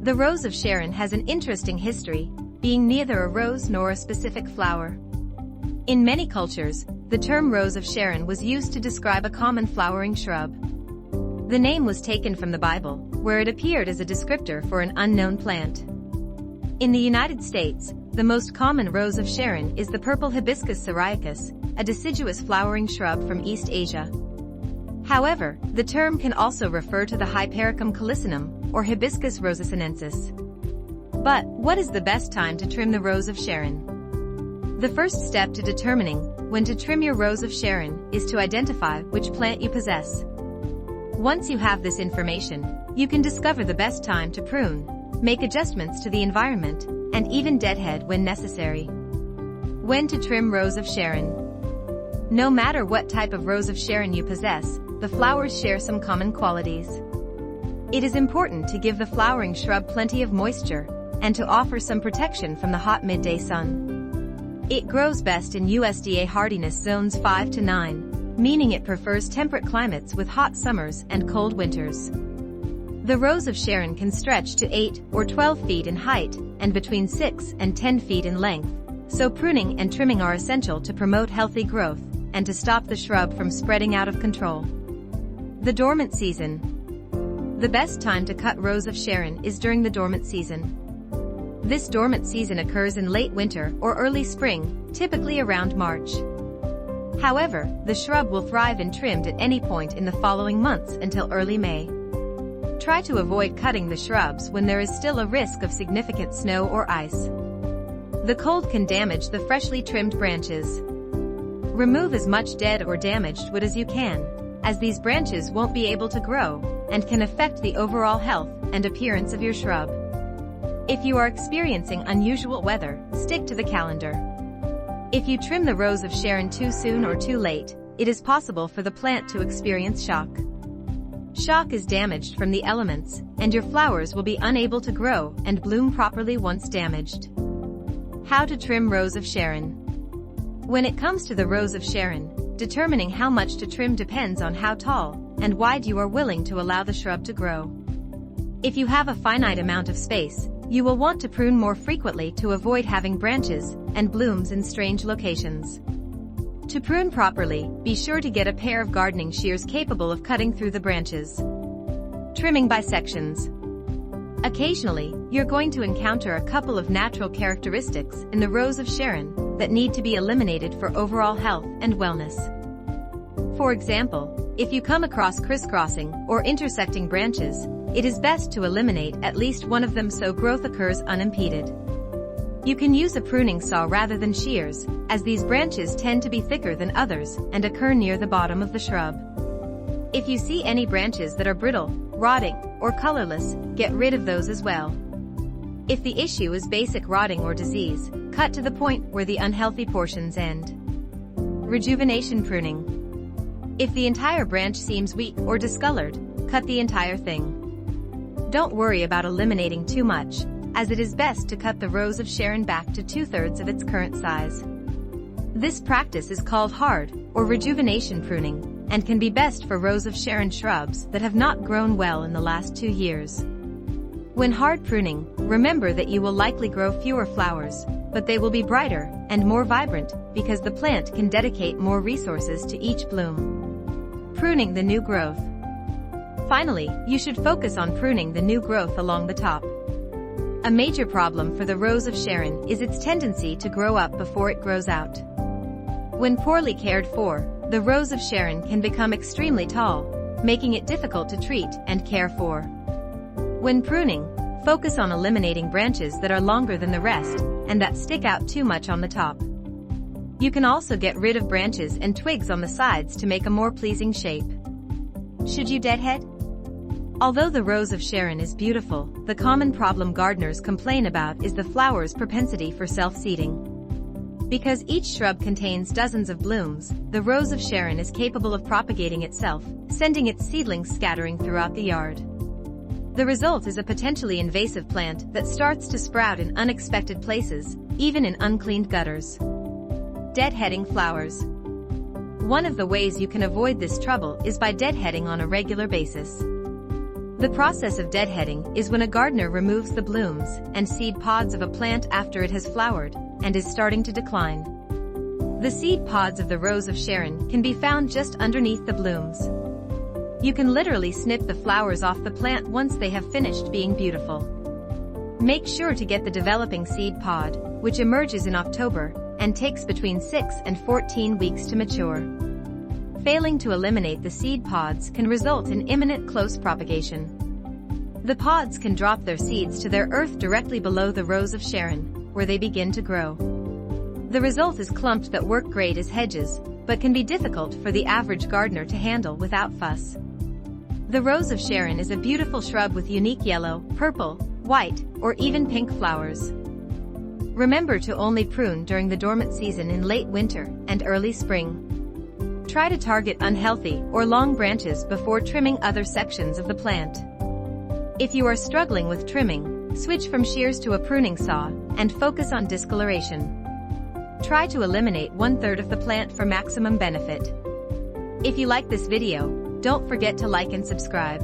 The Rose of Sharon has an interesting history, being neither a rose nor a specific flower. In many cultures, the term Rose of Sharon was used to describe a common flowering shrub. The name was taken from the Bible, where it appeared as a descriptor for an unknown plant. In the United States, the most common Rose of Sharon is the purple Hibiscus syriacus, a deciduous flowering shrub from East Asia. However, the term can also refer to the Hypericum calycinum, or Hibiscus rosa-Sinensis. But, what is the best time to trim the Rose of Sharon? The first step to determining when to trim your Rose of Sharon is to identify which plant you possess. Once you have this information, you can discover the best time to prune, make adjustments to the environment, and even deadhead when necessary. When to trim Rose of Sharon? No matter what type of Rose of Sharon you possess, the flowers share some common qualities. It is important to give the flowering shrub plenty of moisture, and to offer some protection from the hot midday sun. It grows best in USDA hardiness zones 5 to 9, meaning it prefers temperate climates with hot summers and cold winters. The Rose of Sharon can stretch to 8 or 12 feet in height, and between 6 and 10 feet in length, so pruning and trimming are essential to promote healthy growth, and to stop the shrub from spreading out of control. The dormant season. The best time to cut Rose of Sharon is during the dormant season. This dormant season occurs in late winter or early spring, typically around March. However, the shrub will thrive and trimmed at any point in the following months until early May. Try to avoid cutting the shrubs when there is still a risk of significant snow or ice. The cold can damage the freshly trimmed branches. Remove as much dead or damaged wood as you can, as these branches won't be able to grow, and can affect the overall health and appearance of your shrub. If you are experiencing unusual weather, stick to the calendar. If you trim the Rose of Sharon too soon or too late, it is possible for the plant to experience shock. Shock is damaged from the elements, and your flowers will be unable to grow and bloom properly once damaged. How to trim Rose of Sharon? When it comes to the Rose of Sharon, determining how much to trim depends on how tall and wide you are willing to allow the shrub to grow. If you have a finite amount of space, you will want to prune more frequently to avoid having branches and blooms in strange locations. To prune properly, be sure to get a pair of gardening shears capable of cutting through the branches. Trimming by sections. Occasionally, you're going to encounter a couple of natural characteristics in the Rose of Sharon that need to be eliminated for overall health and wellness. For example, if you come across crisscrossing or intersecting branches, it is best to eliminate at least one of them so growth occurs unimpeded. You can use a pruning saw rather than shears, as these branches tend to be thicker than others and occur near the bottom of the shrub. If you see any branches that are brittle, rotting, or colorless, get rid of those as well. If the issue is basic rotting or disease, cut to the point where the unhealthy portions end. Rejuvenation pruning. If the entire branch seems weak or discolored, cut the entire thing. Don't worry about eliminating too much, as it is best to cut the Rose of Sharon back to 2/3 of its current size. This practice is called hard, or rejuvenation pruning, and can be best for Rose of Sharon shrubs that have not grown well in the last 2 years. When hard pruning, remember that you will likely grow fewer flowers, but they will be brighter and more vibrant because the plant can dedicate more resources to each bloom. Pruning the new growth. Finally, you should focus on pruning the new growth along the top. A major problem for the Rose of Sharon is its tendency to grow up before it grows out. When poorly cared for, the Rose of Sharon can become extremely tall, making it difficult to treat and care for. When pruning, focus on eliminating branches that are longer than the rest and that stick out too much on the top. You can also get rid of branches and twigs on the sides to make a more pleasing shape. Should you deadhead? Although the Rose of Sharon is beautiful, the common problem gardeners complain about is the flower's propensity for self-seeding. Because each shrub contains dozens of blooms, the Rose of Sharon is capable of propagating itself, sending its seedlings scattering throughout the yard. The result is a potentially invasive plant that starts to sprout in unexpected places, even in uncleaned gutters. Deadheading flowers. One of the ways you can avoid this trouble is by deadheading on a regular basis. The process of deadheading is when a gardener removes the blooms and seed pods of a plant after it has flowered and is starting to decline. The seed pods of the Rose of Sharon can be found just underneath the blooms. You can literally snip the flowers off the plant once they have finished being beautiful. Make sure to get the developing seed pod, which emerges in October and takes between 6 and 14 weeks to mature. Failing to eliminate the seed pods can result in imminent close propagation. The pods can drop their seeds to their earth directly below the Rose of Sharon, where they begin to grow. The result is clumps that work great as hedges, but can be difficult for the average gardener to handle without fuss. The Rose of Sharon is a beautiful shrub with unique yellow, purple, white, or even pink flowers. Remember to only prune during the dormant season in late winter and early spring. Try to target unhealthy or long branches before trimming other sections of the plant. If you are struggling with trimming, switch from shears to a pruning saw and focus on discoloration. Try to eliminate 1/3 of the plant for maximum benefit. If you like this video, don't forget to like and subscribe.